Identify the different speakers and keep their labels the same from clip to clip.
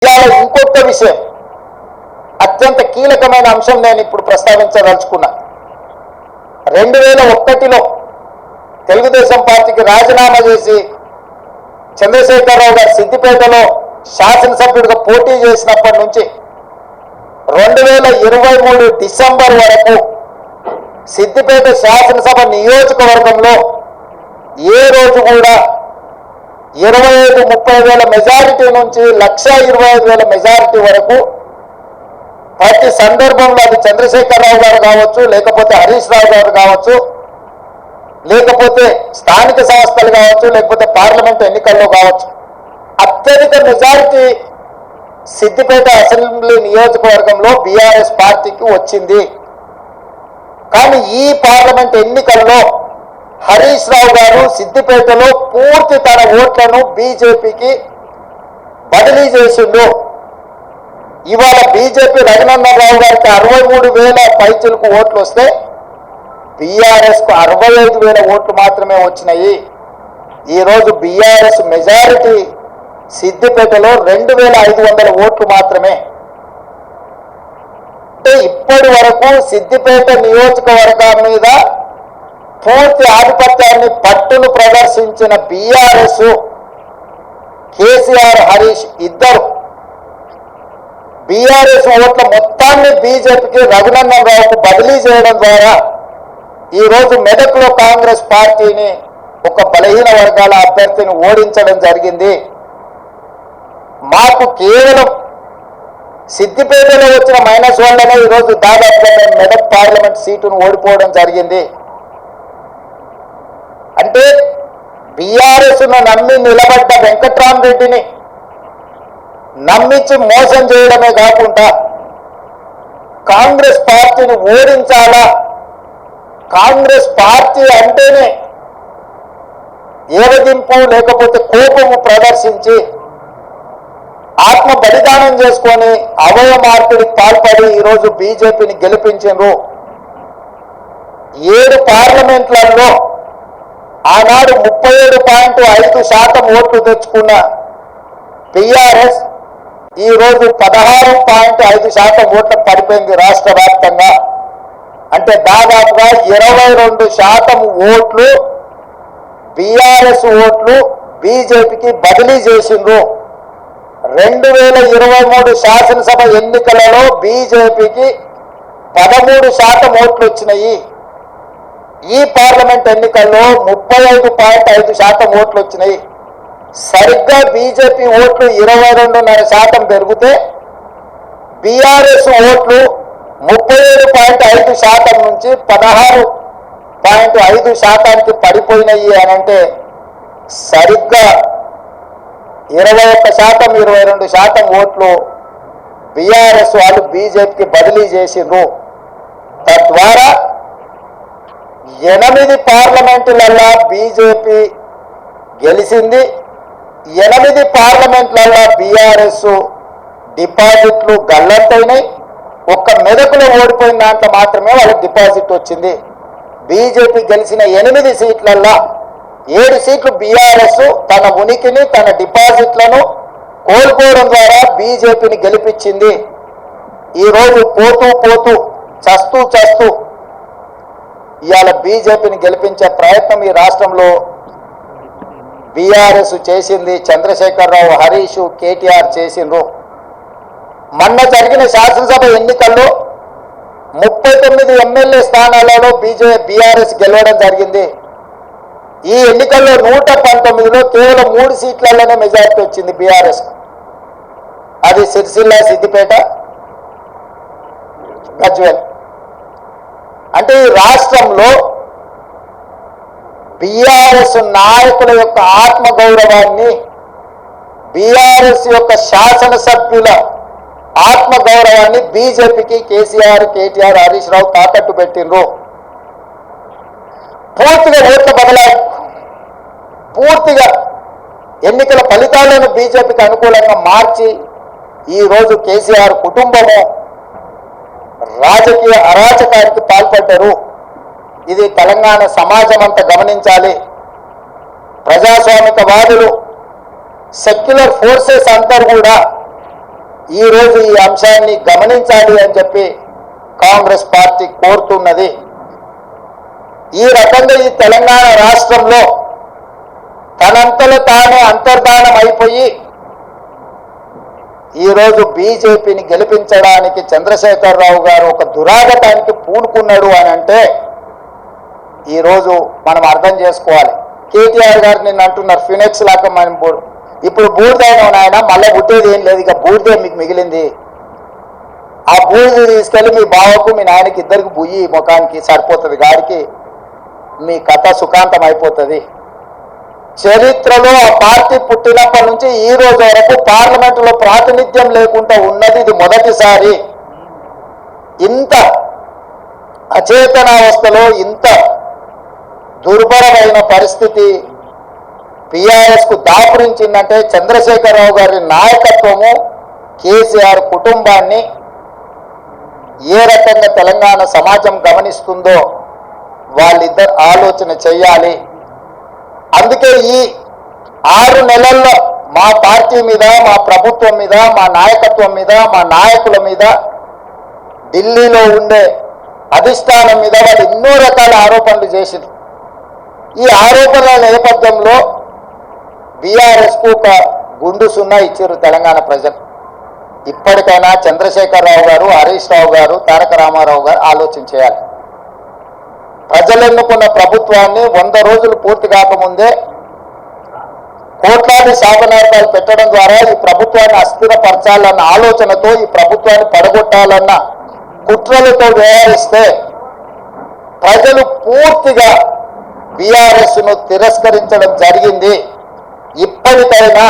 Speaker 1: ఇవాళ ఇంకొక విషయం, అత్యంత కీలకమైన అంశం నేను ఇప్పుడు ప్రస్తావించదలుచుకున్నా. 2001లో తెలుగుదేశం పార్టీకి రాజీనామా చేసి చంద్రశేఖరరావు గారు సిద్దిపేటలో శాసనసభ్యుడిగా పోటీ చేసినప్పటి నుంచి 2023 డిసెంబర్ వరకు సిద్దిపేట శాసనసభ నియోజకవర్గంలో ఏ రోజు కూడా 25-30 వేల మెజారిటీ నుంచి 1,25,000 మెజారిటీ వరకు ప్రతి సందర్భంలో అది చంద్రశేఖరరావు గారు కావచ్చు, లేకపోతే హరీష్ రావు గారు కావచ్చు, లేకపోతే స్థానిక సంస్థలు కావచ్చు, లేకపోతే పార్లమెంట్ ఎన్నికల్లో కావచ్చు, అత్యధిక మెజారిటీ సిద్దిపేట అసెంబ్లీ నియోజకవర్గంలో బీఆర్ఎస్ పార్టీకి వచ్చింది. కానీ ఈ పార్లమెంట్ ఎన్నికల్లో హరీష్ రావు గారు సిద్దిపేటలో పూర్తి తన ఓట్లను బీజేపీకి బదిలీ చేసిండు. ఇవాళ బీజేపీ రఘునందన్ రావు గారికి 63,000 పైచిలకు ఓట్లు వస్తే బీఆర్ఎస్కు 65,000 ఓట్లు మాత్రమే వచ్చినాయి. ఈరోజు బీఆర్ఎస్ మెజారిటీ సిద్దిపేటలో 2,500 ఓట్లు మాత్రమే. అంటే ఇప్పటి వరకు సిద్దిపేట నియోజకవర్గం మీద పూర్తి ఆధిపత్యాన్ని పట్టును ప్రదర్శించిన బీఆర్ఎస్, కేసీఆర్, హరీష్ ఇద్దరు బీఆర్ఎస్ ఓట్ల మొత్తాన్ని బీజేపీకి రఘునందన్ రావుకు బదిలీ చేయడం ద్వారా ఈరోజు మెదక్లో కాంగ్రెస్ పార్టీని ఒక బలహీన వర్గాల అభ్యర్థిని ఓడించడం జరిగింది. మాకు కేవలం సిద్దిపేటలో వచ్చిన -1లోనే ఈరోజు దాదాపుగా మేము మెదక్ పార్లమెంట్ సీటును ఓడిపోవడం జరిగింది. అంటే బీఆర్ఎస్ను నమ్మి నిలబడ్డ వెంకట్రామరెడ్డిని నమ్మించి మోసం చేయడమే కాకుండా కాంగ్రెస్ పార్టీని ఓడించాలా, కాంగ్రెస్ పార్టీ అంటేనే ఏవదింపు లేకపోతే కోపము ప్రదర్శించి ఆత్మ బలిదానం చేసుకొని అవయవ మార్పిడికి పాల్పడి ఈరోజు బీజేపీని గెలిపించారు. 7 పార్లమెంట్లలో ఆనాడు 37.5% ఓట్లు తెచ్చుకున్న బీఆర్ఎస్ ఈరోజు 16.5% ఓట్లకు పడిపోయింది రాష్ట్ర వ్యాప్తంగా. అంటే దాదాపుగా 22% ఓట్లు బీఆర్ఎస్ ఓట్లు బీజేపీకి బదిలీ చేసిండ్రు. 2023 శాసనసభ ఎన్నికలలో బీజేపీకి 13% ఓట్లు వచ్చినాయి. ఈ పార్లమెంట్ ఎన్నికల్లో 35.5% ఓట్లు వచ్చినాయి. సరిగ్గా బీజేపీ ఓట్లు 22.5% పెరిగితే బీఆర్ఎస్ ఓట్లు 37.5% నుంచి 16.5%కి పడిపోయినాయి అని అంటే సరిగ్గా 21%, 22% ఓట్లు బీఆర్ఎస్ వాళ్ళు బీజేపీకి బదిలీ చేసిండ్రు. తద్వారా 8 పార్లమెంటులలో బీజేపీ గెలిచింది. 8 పార్లమెంట్లలో బీఆర్ఎస్ డిపాజిట్లు గల్లంతైనాయి. ఒక్క మెదకులో ఓడిపోయిన దాంట్లో మాత్రమే వాళ్ళకి డిపాజిట్ వచ్చింది. బీజేపీ గెలిచిన 8 సీట్లల్లో 7 సీట్లు బీఆర్ఎస్ తన ఉనికిని, తన డిపాజిట్లను కోల్పోవడం ద్వారా బీజేపీని గెలిపించింది. ఈరోజు పోతూ చస్తూ ఇవాళ బీజేపీని గెలిపించే ప్రయత్నం ఈ రాష్ట్రంలో బీఆర్ఎస్ చేసింది. చంద్రశేఖరరావు, హరీష్, కేటీఆర్ చేసిండ్రు. మొన్న జరిగిన శాసనసభ ఎన్నికల్లో 39 ఎమ్మెల్యే స్థానాలలో బీఆర్ఎస్ గెలవడం జరిగింది. ఈ ఎన్నికల్లో 119లో కేవలం 3 సీట్లలోనే మెజారిటీ వచ్చింది బీఆర్ఎస్. అది సిరిసిల్ల, సిద్దిపేట, గజ్వేల్. అంటే ఈ రాష్ట్రంలో బీఆర్ఎస్ నాయకుల యొక్క ఆత్మగౌరవాన్ని, బీఆర్ఎస్ యొక్క శాసనసభ్యుల ఆత్మగౌరవాన్ని బీజేపీకి కేసీఆర్, కేటీఆర్, హరీష్ రావు తాకట్టు పెట్టిండ్రు. పూర్తిగా ఓట్ల బదలాయింపు, పూర్తిగా ఎన్నికల ఫలితాలను బీజేపీకి అనుకూలంగా మార్చి ఈరోజు కేసీఆర్ కుటుంబము రాజకీయ అరాచకానికి పాల్పడ్డారు. ఇది తెలంగాణ సమాజం అంతా గమనించాలి. ప్రజాస్వామికవాదులు, సెక్యులర్ ఫోర్సెస్ అందరూ కూడా ఈరోజు ఈ అంశాన్ని గమనించాలి అని చెప్పి కాంగ్రెస్ పార్టీ కోరుతున్నది. ఈ రకంగా ఈ తెలంగాణ రాష్ట్రంలో తనంతలో తానే అంతర్ధానం అయిపోయి ఈరోజు బీజేపీని గెలిపించడానికి చంద్రశేఖరరావు గారు ఒక దురాగతానికి పూనుకున్నాడు అని అంటే ఈరోజు మనం అర్థం చేసుకోవాలి. కేటీఆర్ గారు నిన్న అంటున్నారు ఫినిక్స్ లాగా మనం ఇప్పుడు బూడిదైన ఆయన మళ్ళీ పుట్టేది ఏం లేదు, ఇక బూడిదే మీకు మిగిలింది. ఆ బూడిది తీసుకెళ్ళి మీ బావకు మీ నాయనకి ఇద్దరికి బుయ్యి ముఖానికి సరిపోతుంది, గాడికి మీ కథ సుఖాంతం అయిపోతుంది. చరిత్రలో ఆ పార్టీ పుట్టినప్పటి నుంచి ఈ రోజు వరకు పార్లమెంటులో ప్రాతినిధ్యం లేకుండా ఉన్నది ఇది మొదటిసారి. ఇంత అచేతనావస్థలో ఇంత దుర్భరమైన పరిస్థితి బీఆర్ఎస్ కు దాపురించిందంటే చంద్రశేఖరరావు గారి నాయకత్వము, కేసీఆర్ కుటుంబాన్ని ఏ రకంగా తెలంగాణ సమాజం గమనిస్తుందో వాళ్ళిద్దరు ఆలోచన చెయ్యాలి. అందుకే ఈ 6 నెలల్లో మా పార్టీ మీద, మా ప్రభుత్వం మీద, మా నాయకత్వం మీద, మా నాయకుల మీద, ఢిల్లీలో ఉండే అధిష్టానం మీద వాళ్ళు ఎన్నో రకాల ఆరోపణలు చేసింది. ఈ ఆరోపణల నేపథ్యంలో బీఆర్ఎస్కు ఒక గుండు సున్నా ఇచ్చారు తెలంగాణ ప్రజలు. ఇప్పటికైనా చంద్రశేఖరరావు గారు, హరీష్ రావు గారు, తారక రామారావు గారు ఆలోచన చేయాలి. ప్రజలు ఎన్నుకున్న ప్రభుత్వాన్ని 100 రోజులు పూర్తి కాకముందే కోట్లాది శాపనార్థాలు పెట్టడం ద్వారా ఈ ప్రభుత్వాన్ని అస్థిరపరచాలన్న ఆలోచనతో, ఈ ప్రభుత్వాన్ని పడగొట్టాలన్న కుట్రలతో వ్యవహరిస్తే ప్రజలు పూర్తిగా బీఆర్ఎస్ను తిరస్కరించడం జరిగింది. ఇప్పటికైనా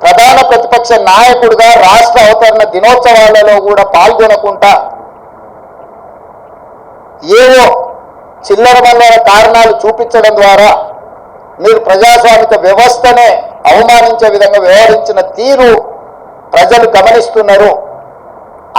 Speaker 1: ప్రధాన ప్రతిపక్ష నాయకుడిగా రాష్ట్ర అవతరణ దినోత్సవాలలో కూడా పాల్గొనకుండా ఏవో చిల్లరమల్లర కారణాలు చూపించడం ద్వారా మీరు ప్రజాస్వామిక వ్యవస్థనే అవమానించే విధంగా వ్యవహరించిన తీరు ప్రజలు గమనిస్తున్నారు.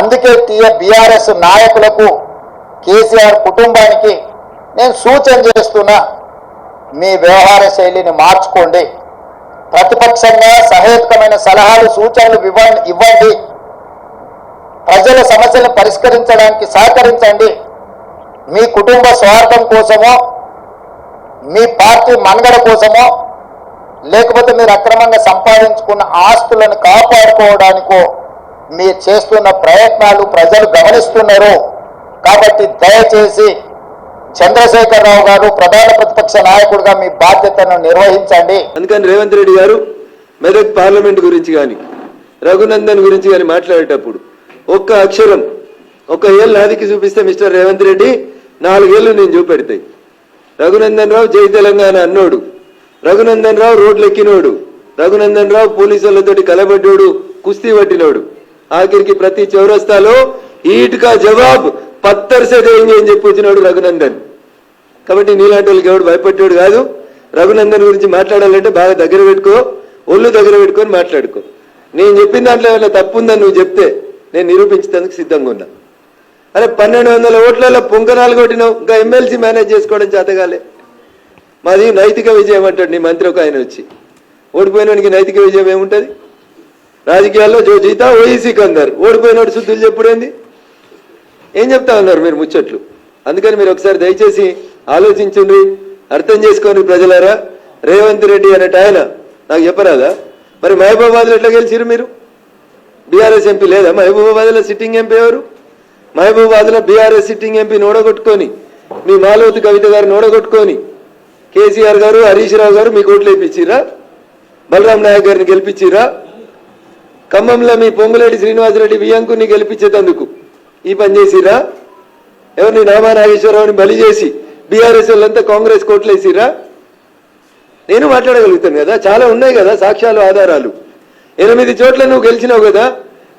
Speaker 1: అందుకే బీఆర్ఎస్ నాయకులకు, కేసీఆర్ కుటుంబానికి నేను సూచన చేస్తున్నా, మీ వ్యవహార శైలిని మార్చుకోండి. ప్రతిపక్షంగా సహేతుకమైన సలహాలు, సూచనలు ఇవ్వండి. ప్రజల సమస్యలను పరిష్కరించడానికి సహకరించండి. మీ కుటుంబ స్వార్థం కోసమో, మీ పార్టీ మనుగడ కోసమో, లేకపోతే మీరు అక్రమంగా సంపాదించుకున్న ఆస్తులను కాపాడుకోవడానికో మీరు చేస్తున్న ప్రయత్నాలు ప్రజలు గమనిస్తున్నారు. కాబట్టి దయచేసి చంద్రశేఖరరావు గారు ప్రధాన ప్రతిపక్ష నాయకుడిగా మీ బాధ్యతను నిర్వహించండి.
Speaker 2: అందుకని రేవంత్ రెడ్డి గారు మెదక్ పార్లమెంట్ గురించి కానీ, రఘునందన్ గురించి కానీ మాట్లాడేటప్పుడు ఒక్క అక్షరం, ఒక ఏళ్ళు నాదికి చూపిస్తే మిస్టర్ రేవంత్ రెడ్డి 4 ఏళ్ళు నేను చూపెడతాయి. రఘునందన్ రావు జై తెలంగాణ అన్నోడు, రఘునందన్ రావు రోడ్లు ఎక్కినోడు, రఘునందన్ రావు పోలీసులతోటి కలబడ్డోడు, కుస్తీ పట్టినోడు. ఆఖరికి ప్రతి చౌరస్తాలో ఈట్కా జవాబ్ పత్తర్ సే దేంగే అని చెప్పి వచ్చినాడు రఘునందన్. కాబట్టి నీలాంటి వాళ్ళకి ఎవడు భయపడ్డాడు కాదు. రఘునందన్ గురించి మాట్లాడాలంటే బాగా దగ్గర పెట్టుకో, ఒళ్ళు దగ్గర పెట్టుకొని మాట్లాడుకో. నేను చెప్పిన దాంట్లో ఏమైనా తప్పు ఉందని నువ్వు చెప్తే నేను నిరూపించేందుకు సిద్ధంగా ఉన్నా. అరే 1200 ఓట్లలో పొంకనాలు కొట్టినావు, ఇంకా ఎమ్మెల్సీ మేనేజ్ చేసుకోవడం చేతగాలే. మాది నైతిక విజయం అంటాడు నీ మంత్రి ఒక ఆయన వచ్చి. ఓడిపోయినోడికి నైతిక విజయం ఏముంటుంది? రాజకీయాల్లో జో జీతా ఓఈసీ కందరు, ఓడిపోయినోడు శుద్ధులు చెప్పుడేంది? ఏం చెప్తా ఉన్నారు మీరు ముచ్చట్లు? అందుకని మీరు ఒకసారి దయచేసి ఆలోచించండి, అర్థం చేసుకోండి ప్రజలారా. రేవంత్ రెడ్డి అనేట ఆయన నాకు చెప్పరాదా? మరి మహబూబాబాద్లో ఎట్లా గెలిచిరు మీరు? బీఆర్ఎస్ ఎంపీ లేదా మహబూబాబాద్లో? సిట్టింగ్ ఎంపీ ఎవరు? మహబూబాబాద్లో బీఆర్ఎస్ సిట్టింగ్ ఎంపీ నోడగొట్టుకొని, మీ మాలవతి కవిత గారు నోడగొట్టుకొని, కేసీఆర్ గారు, హరీష్ రావు గారు మీకు ఓట్లు వేయించిరా? బలరాం నాయక్ గారిని గెలిపించిరా? ఖమ్మంలో మీ పొంగులేటి శ్రీనివాసరెడ్డి వియంకుని గెలిపించేందుకు ఈ పని చేసిరా? ఎవరిని నామా నాగేశ్వరరావుని బలి చేసి బీఆర్ఎస్ వాళ్ళంతా కాంగ్రెస్ కోట్లు వేసిరా? నేను మాట్లాడగలుగుతాను కదా, చాలా ఉన్నాయి కదా సాక్ష్యాలు, ఆధారాలు. 8 చోట్ల నువ్వు గెలిచినావు కదా,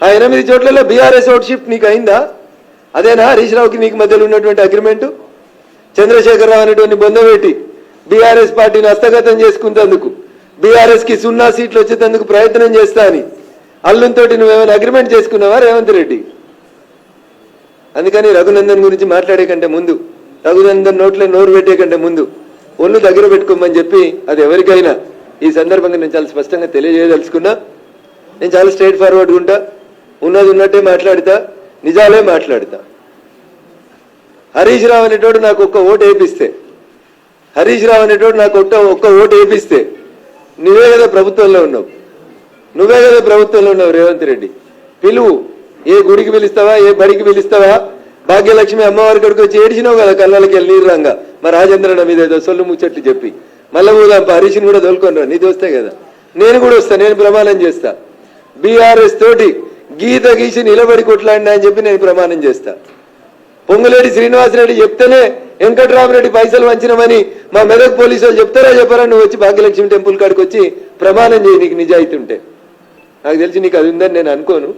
Speaker 2: ఆ 8 చోట్లలో బీఆర్ఎస్ ఓట్ షిఫ్ట్ నీకు అయిందా? అదేనా హరీష్ రావుకి నీకు మధ్యలో ఉన్నటువంటి అగ్రిమెంటు? చంద్రశేఖరరావు అనేటువంటి బొందబెట్టి బీఆర్ఎస్ పార్టీని హస్తగతం చేసుకునేందుకు, బీఆర్ఎస్కి 0 సీట్లు వచ్చేందుకు ప్రయత్నం చేస్తా అని అల్లుంతో నువ్వేమైనా అగ్రిమెంట్ చేసుకున్నావా రేవంత్ రెడ్డి? అందుకని రఘునందన్ గురించి మాట్లాడే కంటే ముందు, రఘునందన్ నోట్లో నోరు పెట్టే కంటే ముందు ఒళ్ళు దగ్గర పెట్టుకోమని చెప్పి అది ఎవరికైనా ఈ సందర్భంగా నేను చాలా స్పష్టంగా తెలియజేయదలుచుకున్నా. నేను చాలా స్ట్రైట్ ఫార్వర్డ్గా ఉంటా. ఉన్నది ఉన్నట్టే మాట్లాడతా, నిజాలే మాట్లాడతా. హరీష్ రావు అనేటోడు నాకు ఒక్క ఓటు వేపిస్తే, హరీష్ రావు అనేటోడు నాకు ఒక్క ఓటు వేపిస్తే నువ్వే కదా ప్రభుత్వంలో ఉన్నావు, నువ్వే కదా ప్రభుత్వంలో ఉన్నావు రేవంత్ రెడ్డి. పిలువు, ఏ గుడికి పిలుస్తావా, ఏ బడికి పిలుస్తావా? భాగ్యలక్ష్మి అమ్మవారి కొడుకు వచ్చి ఏడిచినావు కదా కళ్ళకి వెళ్ళి నీరురంగా, మా రాజేంద్రన మీద ఏదో సొల్లు ముచ్చట్లు చెప్పి. మళ్ళీ పోదాంప హరీష్ని కూడా తోలుకొని రా, నీది వస్తే కదా. నేను కూడా వస్తా, నేను ప్రమాణం చేస్తా. బీఆర్ఎస్ తోటి గీత గీసి నిలబడి కొట్లాడినా అని చెప్పి నేను ప్రమాణం చేస్తా. పొంగులేటి శ్రీనివాసరెడ్డి చెప్తేనే వెంకట్రామరెడ్డి పైసలు వంచినమని మా మెదక్ పోలీసు వాళ్ళు చెప్తారా చెప్పారా? నువ్వు వచ్చి భాగ్యలక్ష్మి టెంపుల్ కాడికి వచ్చి ప్రమాణం చేయి, నీకు నిజాయితీ ఉంటే. నాకు తెలిసి నీకు అది ఉందని నేను అనుకోను,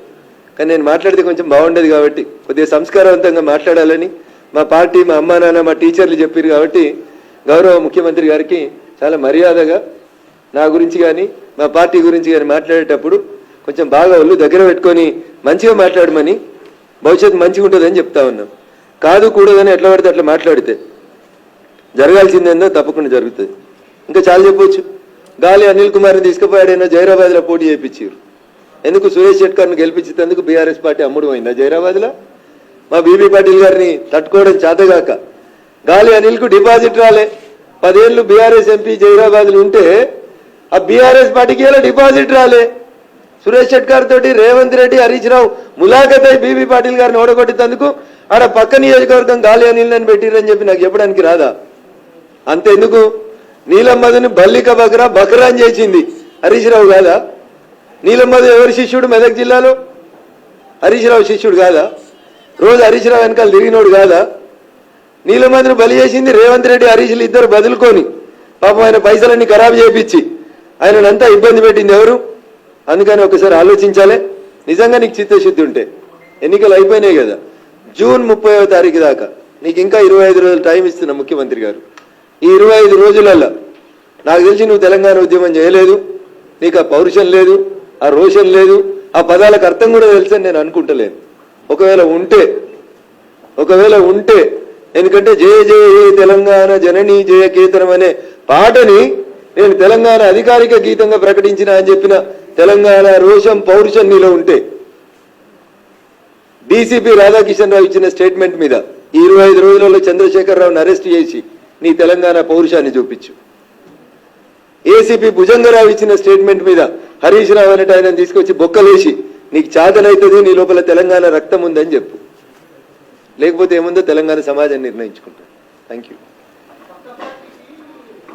Speaker 2: కానీ నేను మాట్లాడితే కొంచెం బాగుండదు కాబట్టి కొద్దిగా సంస్కారవంతంగా మాట్లాడాలని మా పార్టీ, మా అమ్మా నాన్న, మా టీచర్లు చెప్పారు కాబట్టి గౌరవ ముఖ్యమంత్రి గారికి చాలా మర్యాదగా నా గురించి కానీ మా పార్టీ గురించి కానీ మాట్లాడేటప్పుడు కొంచెం బాగా ఒళ్ళు దగ్గర పెట్టుకొని మంచిగా మాట్లాడమని, భవిష్యత్తు మంచిగా ఉంటుందని చెప్తా ఉన్నాం. కాదు కూడదని ఎట్లా పడితే అట్లా మాట్లాడితే జరగాల్సిందేందో తప్పకుండా జరుగుతుంది. ఇంకా చాలా చెప్పొచ్చు. గాలి అనిల్ కుమార్ని తీసుకుపోయాడైనా జైరాబాద్లో పోటీ చేయించారు. ఎందుకు? సురేష్ షెట్కర్ను గెలిపించేందుకు బీఆర్ఎస్ పార్టీ అమ్ముడు పోయిందా జైరాబాద్లో? మా బీబీ పాటిల్ గారిని తట్టుకోవడం చేతగాక గాలి అనిల్కు డిపాజిట్ రాలే. 10 ఏళ్ళు బీఆర్ఎస్ ఎంపీ జైరాబాద్లు ఉంటే ఆ బీఆర్ఎస్ పార్టీకి ఇలా డిపాజిట్ రాలే. సురేష్ షెట్కర్ తోటి రేవంత్ రెడ్డి, హరీష్ రావు ములాఖత్ అయి బీబీ పాటిల్ గారిని ఓడగొట్టేందుకు ఆడ పక్క నియోజకవర్గం గాలి అనిల్ని పెట్టిరని చెప్పి నాకు చెప్పడానికి రాదా? అంతెందుకు, నీలమ్మధుని బల్లిక బకరా అని చేసింది హరీష్ రావు కాదా? నీలమ్మధు ఎవరి శిష్యుడు మెదక్ జిల్లాలో? హరీష్ రావు శిష్యుడు కాదా? రోజు హరీష్ రావు వెనకాల తిరిగినోడు కాదా? నీలమ్మధుని బలి చేసింది రేవంత్ రెడ్డి, హరీష్లు ఇద్దరు బదులుకొని పాపం ఆయన పైసలన్నీ ఖరాబు చేయించి ఆయనంతా ఇబ్బంది పెట్టింది ఎవరు? అందుకని ఒకసారి ఆలోచించాలి. నిజంగా నీకు చిత్తశుద్ధి ఉంటే ఎన్నికలు అయిపోయినాయి కదా, జూన్ 30వ తారీఖు దాకా నీకు ఇంకా 25 రోజులు టైం ఇస్తున్నా ముఖ్యమంత్రి గారు. ఈ 25 రోజులలో నాకు తెలిసి నువ్వు తెలంగాణ ఉద్యమం చేయలేదు, నీకు ఆ పౌరుషం లేదు, ఆ రోషన్ లేదు, ఆ పదాలకు అర్థం కూడా తెలుసని నేను అనుకుంటలేను. ఒకవేళ ఉంటే ఎందుకంటే జయ జయ హే తెలంగాణ జననీ జయ కేతనం అనే పాటని నేను తెలంగాణ అధికారిక గీతంగా ప్రకటించిన అని చెప్పిన తెలంగాణ రోషం పౌరుషం నీలో ఉంటే డీసీపీ రాధాకిషన్ రావు ఇచ్చిన స్టేట్మెంట్ మీద ఈ 25 రోజులలో చంద్రశేఖర్ రావుని అరెస్ట్ చేసి నీ తెలంగాణ పౌరుషాన్ని చూపించు. ఏసీపీ భుజంగరావు ఇచ్చిన స్టేట్మెంట్ మీద హరీష్ రావు అనేట ఆయన తీసుకొచ్చి బొక్కలేసి నీకు చాతనైతుంది, నీ లోపల తెలంగాణ రక్తం ఉందని చెప్పు. లేకపోతే ఏముందో తెలంగాణ సమాజాన్ని నిర్ణయించుకుంటాను. Thank you.